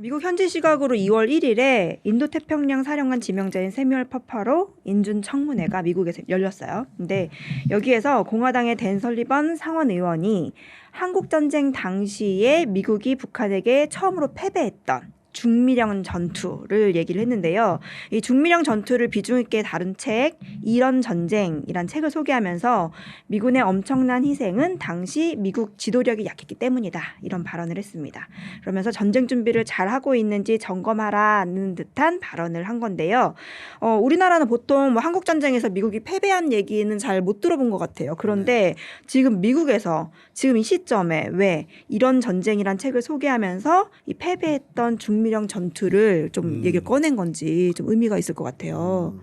미국 현지 시각으로 2월 1일에 인도태평양 사령관 지명자인 세뮤얼 파파로 인준 청문회가 미국에서 열렸어요. 근데 여기에서 공화당의 댄 설리번 상원 의원이 한국전쟁 당시에 미국이 북한에게 처음으로 패배했던 중미령 전투를 얘기를 했는데요. 이 중미령 전투를 비중 있게 다룬 책 이런 전쟁이란 책을 소개하면서 미군의 엄청난 희생은 당시 미국 지도력이 약했기 때문이다. 이런 발언을 했습니다. 그러면서 전쟁 준비를 잘하고 있는지 점검하라는 듯한 발언을 한 건데요. 우리나라는 보통 뭐 한국 전쟁에서 미국이 패배한 얘기는 잘 못 들어본 것 같아요. 그런데 지금 미국에서 지금 이 시점에 왜 이런 전쟁이란 책을 소개하면서 이 패배했던 중미령 전투를 좀 얘기를 꺼낸 건지 좀 의미가 있을 것 같아요.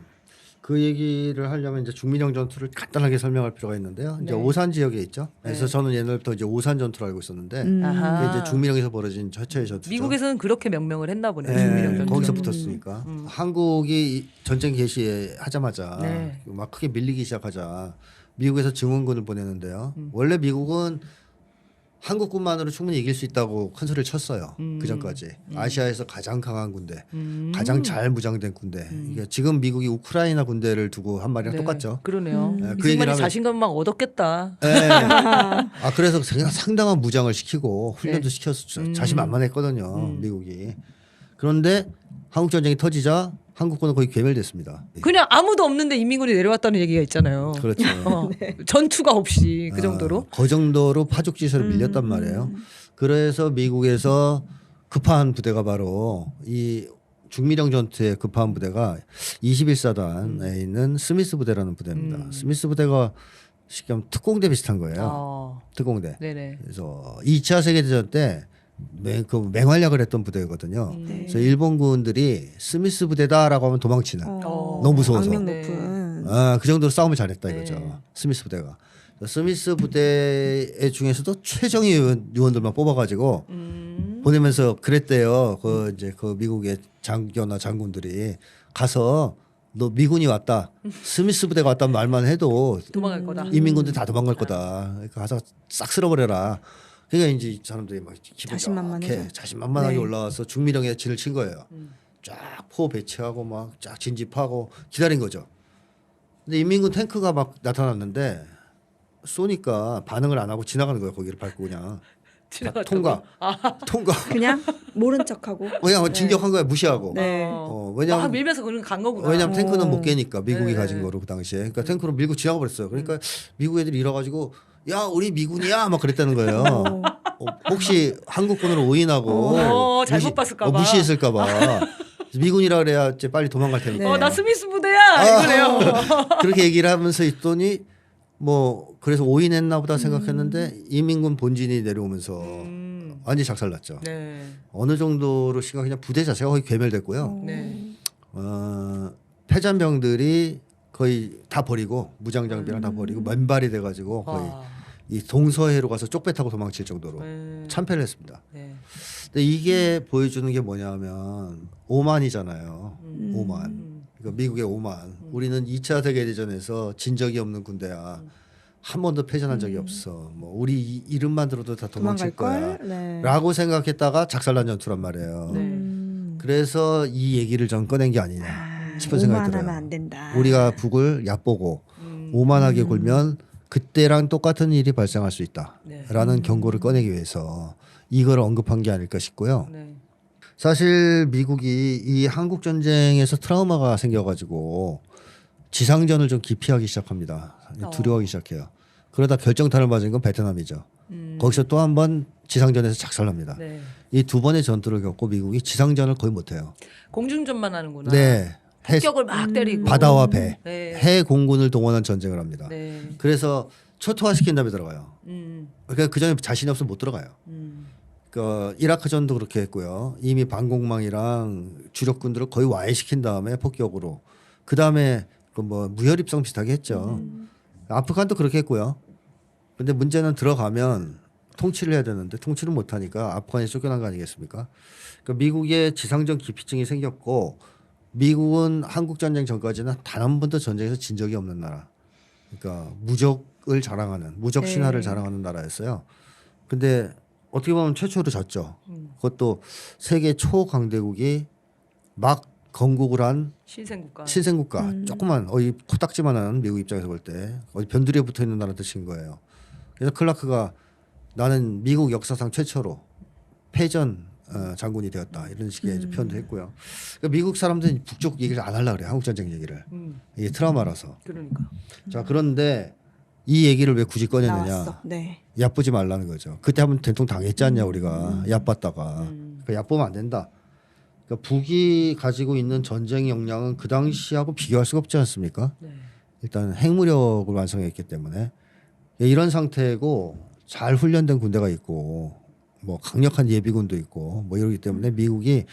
그 얘기를 하려면 이제 중미령 전투를 간단하게 설명할 필요가 있는데요. 이제 네. 오산 지역에 있죠. 그래서 네. 저는 옛날부터 이제 오산 전투를 알고 있었는데 아하. 그게 이제 중미령에서 벌어진 최초의 전투죠. 미국에서는 그렇게 명명을 했나 보네요. 네, 중미령 전투. 거기서 붙었으니까 한국이 전쟁 개시하자마자 네. 막 크게 밀리기 시작하자 미국에서 증원군을 보내는데요. 원래 미국은 한국군만으로 충분히 이길 수 있다고 큰 소리를 쳤어요. 그 전까지 아시아에서 가장 강한 군대, 가장 잘 무장된 군대. 이게 지금 미국이 우크라이나 군대를 두고 한 말이랑 네. 똑같죠. 그러네요. 네, 그 미국만이 얘기를 하면- 자신감 막 얻었겠다. 네. 그래서 상당한 무장을 시키고 훈련도 네. 시켜서 자신만만했거든요. 미국이. 그런데 한국 전쟁이 터지자 한국군은 거의 괴멸됐습니다. 그냥 아무도 없는데 인민군이 내려왔다는 얘기가 있잖아요. 그렇죠. 전투가 없이 그 정도로. 그 정도로 파죽지세로 밀렸단 말이에요. 그래서 미국에서 급한 부대가 바로 이 중미령 전투에 급한 부대가 21사단에 있는 스미스 부대라는 부대입니다. 스미스 부대가 쉽게 하면 특공대 비슷한 거예요. 특공대. 네네. 그래서 2차 세계대전 때 맹활약을 했던 부대거든요. 그래서 일본군들이 스미스 부대다라고 하면 도망치는 너무 무서워서. 악명 네. 높은. 그 정도로 싸움을 잘했다 이거죠. 네. 스미스 부대가. 스미스 부대 중에서도 최정예 요원들만 뽑아가지고 보내면서 그랬대요. 이제 그 미국의 장교나 장군들이 가서 너 미군이 왔다, 스미스 부대가 왔다는 말만 해도 도망갈 거다. 인민군들 다 도망갈 거다. 그러니까 가서 싹 쓸어버려라. 그러니까 이제 이 사람들이 막 기분 좋게 자신만만하게 네. 올라와서 중미령에 진을 친 거예요. 쫙 포 배치하고 막 쫙 진집하고 기다린 거죠. 근데 인민군 탱크가 막 나타났는데 쏘니까 반응을 안 하고 지나가는 거예요. 거기를 밟고 그냥 지나갔다고? 통과. 통과. 그냥 모른 척하고. 그냥 진격한 거야. 무시하고. 네. 막 왜냐하면 밀면서 그런 간 거구나. 왜냐면 탱크는 못 깨니까 미국이 네. 가진 거로 그 당시에. 그러니까 탱크로 밀고 지나가 버렸어요. 그러니까 미국 애들이 이래가지고 야 우리 미군이야 막 그랬다는 거예요. 혹시 한국군으로 오인하고 잘못 봤을까 봐. 무시했을까 봐. 미군이라 그래야 이제 빨리 도망갈 테니까. 나 스미스 부대야 이거네요. 그렇게 얘기를 하면서 있더니 뭐 그래서 오인했나 보다 생각했는데 이민군 본진이 내려오면서 완전히 작살났죠. 네. 어느 정도로 심각하냐 부대 자체가 거의 괴멸됐고요. 네. 패잔병들이 거의 다 버리고 무장 장비랑 다 버리고 맨발이 돼가지고 거의 이 동서해로 가서 쪽배 타고 도망칠 정도로 참패를 했습니다. 네. 근데 이게 보여주는 게 뭐냐면 오만이잖아요. 오만. 그러니까 미국의 오만. 우리는 2차 세계대전에서 진 적이 없는 군대야. 한 번도 패전한 적이 없어. 뭐 우리 이름만 들어도 다 도망칠 거야. 네. 라고 생각했다가 작살난 전투란 말이에요. 그래서 이 얘기를 전 꺼낸 게 아니냐 싶은 생각이 오만하면 들어요. 안 된다. 우리가 북을 얕보고 오만하게 굴면 그때랑 똑같은 일이 발생할 수 있다라는 경고를 꺼내기 위해서 이걸 언급한 게 아닐까 싶고요. 네. 사실 미국이 이 한국 전쟁에서 트라우마가 생겨가지고 지상전을 좀 기피하기 시작합니다. 두려워하기 시작해요. 그러다 결정탄을 맞은 건 베트남이죠. 거기서 또 한 번 지상전에서 작살납니다. 네. 이 두 번의 전투를 겪고 미국이 지상전을 거의 못해요. 공중전만 하는구나. 네, 폭격을 막 때리고. 바다와 배, 네. 해 공군을 동원한 전쟁을 합니다. 네. 그래서 초토화 시킨 다음에 들어가요. 그러니까 그 전에 자신이 없으면 못 들어가요. 그 이라크전도 그렇게 했고요. 이미 방공망이랑 주력군들을 거의 와해시킨 다음에 폭격으로 그 다음에 그 뭐 무혈입성 비슷하게 했죠. 아프간도 그렇게 했고요. 근데 문제는 들어가면 통치를 해야 되는데 통치를 못 하니까 아프간에서 쫓겨난 거 아니겠습니까? 그러니까 미국의 지상전 기피증이 생겼고 미국은 한국 전쟁 전까지는 단 한 번도 전쟁에서 진 적이 없는 나라. 그러니까 무적을 자랑하는 무적 신화를 자랑하는 나라였어요. 근데 어떻게 보면 최초로 졌죠. 그것도 세계 초강대국이 막 건국을 한 신생국가. 신생국가 조그만 어디 코딱지만한 미국 입장에서 볼 때 어디 변두리에 붙어 있는 나라한테 진 거예요. 그래서 클라크가 나는 미국 역사상 최초로 패전 장군이 되었다 이런 식의 이제 표현도 했고요. 그러니까 미국 사람들은 북쪽 얘기를 안 하려 그래요. 한국 전쟁 얘기를. 이게 트라우마라서. 그러니까. 자 그런데 이 얘기를 왜 굳이 꺼내느냐? 나왔어. 네. 얕보지 말라는 거죠. 그때 한번 된통 당했지 않냐 우리가 얕봤다가. 그러니까 얕보면 안 된다. 그러니까 북이 가지고 있는 전쟁 역량은 그 당시하고 비교할 수가 없지 않습니까? 네. 일단 핵무력을 완성했기 때문에 이런 상태고 잘 훈련된 군대가 있고 뭐 강력한 예비군도 있고 뭐 이러기 때문에 미국이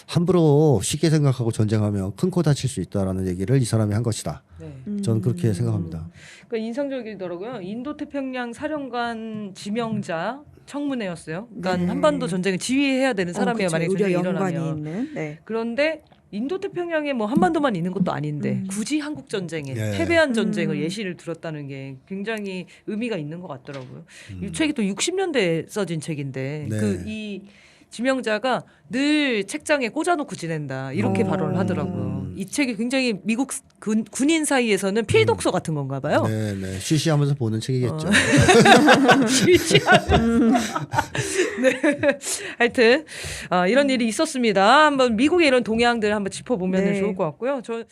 함부로 쉽게 생각하고 전쟁하면 큰 코 다칠 수 있다라는 얘기를 이 사람이 한 것이다. 네. 저는 그렇게 생각합니다. 그러니까 인상적이더라고요. 인도태평양 사령관 지명자 청문회였어요. 그러니까 네. 한반도 전쟁을 지휘해야 되는 사람이에요. 그쵸. 만약에 우리와 전쟁이 연관이 일어나면. 있는. 네. 그런데 인도태평양에 뭐 한반도만 있는 것도 아닌데 굳이 한국 전쟁에 예. 패배한 전쟁을 예시를 들었다는 게 굉장히 의미가 있는 것 같더라고요. 이 책이 또 60년대에 써진 책인데 네. 그 이 지명자가 늘 책장에 꽂아놓고 지낸다 이렇게 발언을 하더라고요. 이 책이 굉장히 미국 군인 사이에서는 필독서 같은 건가 봐요. 네네 쉬쉬하면서 보는 책이겠죠. 네. 하여튼 이런 일이 있었습니다. 한번 미국의 이런 동향들 한번 짚어보면 네. 좋을 것 같고요. 저